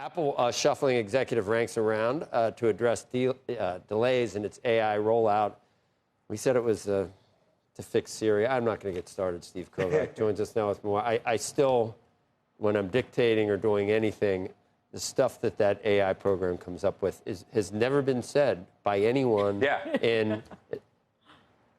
Apple shuffling executive ranks around to address delays in its AI rollout. We said it was to fix Siri. I'm not going to get started. Steve Kovac joins us now with more. I still, when I'm dictating or doing anything, the stuff that AI program comes up with has never been said by anyone. Yeah.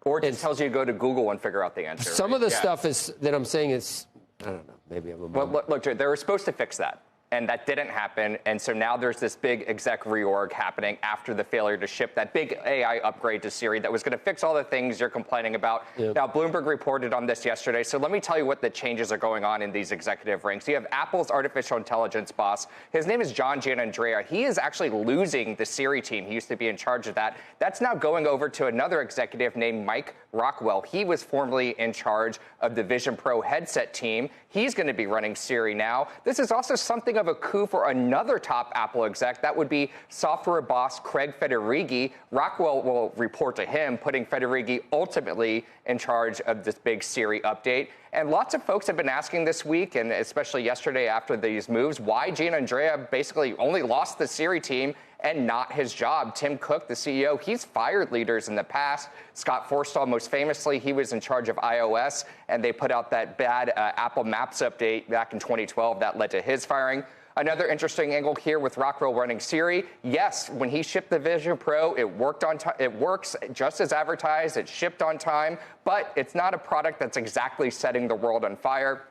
Or it just tells you to go to Google and figure out the answer. Some of the stuff that I'm saying is, I don't know, maybe I'm a Well, look, they were supposed to fix that. And that didn't happen. And so now there's this big exec reorg happening after the failure to ship that big AI upgrade to Siri that was going to fix all the things you're complaining about. Yep. Now, Bloomberg reported on this yesterday. So let me tell you what the changes are going on in these executive ranks. You have Apple's artificial intelligence boss. His name is John Giannandrea. He is actually losing the Siri team. He used to be in charge of that. That's now going over to another executive named Mike Rockwell. He was formerly in charge of the Vision Pro headset team. He's going to be running Siri now. This is also something of a coup for another top Apple exec. That would be software boss Craig Federighi. Rockwell will report to him, putting Federighi ultimately in charge of this big Siri update. And lots of folks have been asking this week, and especially yesterday after these moves, why Giannandrea basically only lost the Siri team and not his job. Tim Cook, the CEO, he's fired leaders in the past. Scott Forstall, most famously, he was in charge of iOS, and they put out that bad Apple Maps update back in 2012 that led to his firing. Another interesting angle here with Rockwell running Siri. Yes, when he shipped the Vision Pro, it worked on time. It works just as advertised. It shipped on time, but it's not a product that's exactly setting the world on fire.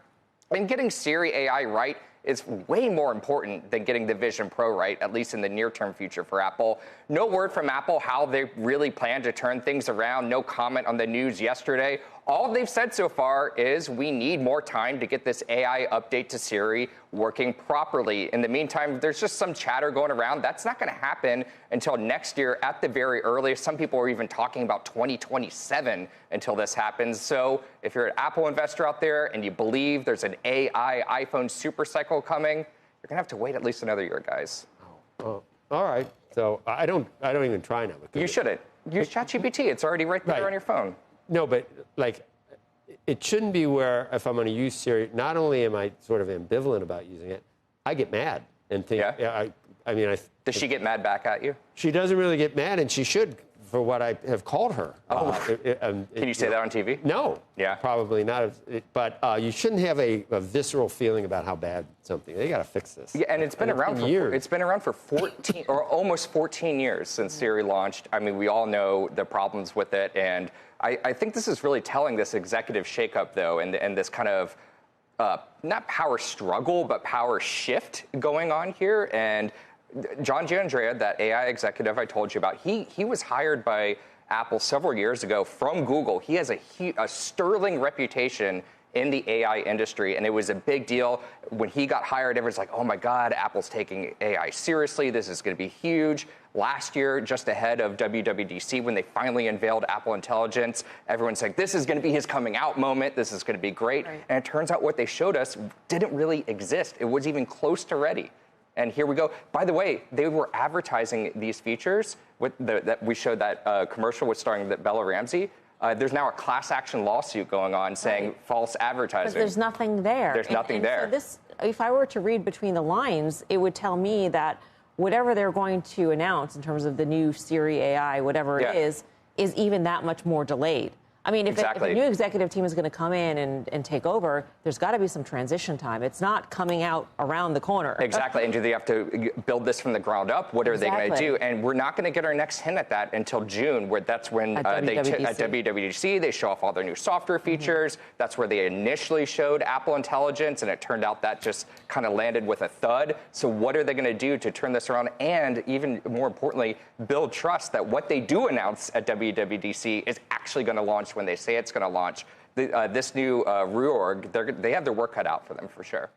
And getting Siri AI right is way more important than getting the Vision Pro right, at least in the near-term future for Apple. No word from Apple how they really plan to turn things around. No comment on the news yesterday. All they've said so far is we need more time to get this AI update to Siri working properly. In the meantime, there's just some chatter going around. That's not going to happen until next year at the very earliest. Some people are even talking about 2027 until this happens. So if you're an Apple investor out there and you believe there's an AI iPhone super cycle coming, you're going to have to wait at least another year, guys. Oh, all right. So I don't even try now. You shouldn't. Use ChatGPT. It's already right there on your phone. No, but like, it shouldn't be where if I'm going to use Siri, not only am I sort of ambivalent about using it, I get mad and think. Yeah. I mean, does she get mad back at you? She doesn't really get mad, and she should for what I have called her. Oh. Can you say that on TV? No. Yeah. Probably not. But you shouldn't have a visceral feeling about how bad something. They got to fix this. Yeah, and it's been around for years. It's been around for 14 or almost 14 years since Siri launched. I mean, we all know the problems with it, and I think this is really telling this executive shakeup, though, and this kind of not power struggle, but power shift going on here. And John Giannandrea, that AI executive I told you about, he was hired by Apple several years ago from Google. He has a sterling reputation in the AI industry, and it was a big deal. When he got hired, everyone's like, oh my God, Apple's taking AI seriously. This is going to be huge. Last year, just ahead of WWDC, when they finally unveiled Apple Intelligence, everyone's like, this is going to be his coming out moment. This is going to be great. Right. And it turns out what they showed us didn't really exist. It wasn't even close to ready. And here we go. By the way, they were advertising these features. That we showed that commercial with starring Bella Ramsey. There's now a class action lawsuit going on saying false advertising. But there's nothing there. There's nothing there. So this, if I were to read between the lines, it would tell me that whatever they're going to announce in terms of the new Siri AI, whatever it is even that much more delayed. I mean, if a new executive team is going to come in and take over, there's got to be some transition time. It's not coming out around the corner. Exactly. And do they have to build this from the ground up? What are they going to do? And we're not going to get our next hint at that until June, where that's when at WWDC, they show off all their new software features. That's where they initially showed Apple Intelligence, and it turned out that just kind of landed with a thud. So what are they going to do to turn this around? And even more importantly, build trust that what they do announce at WWDC is actually going to launch when they say it's going to launch. This new reorg, they have their work cut out for them, for sure.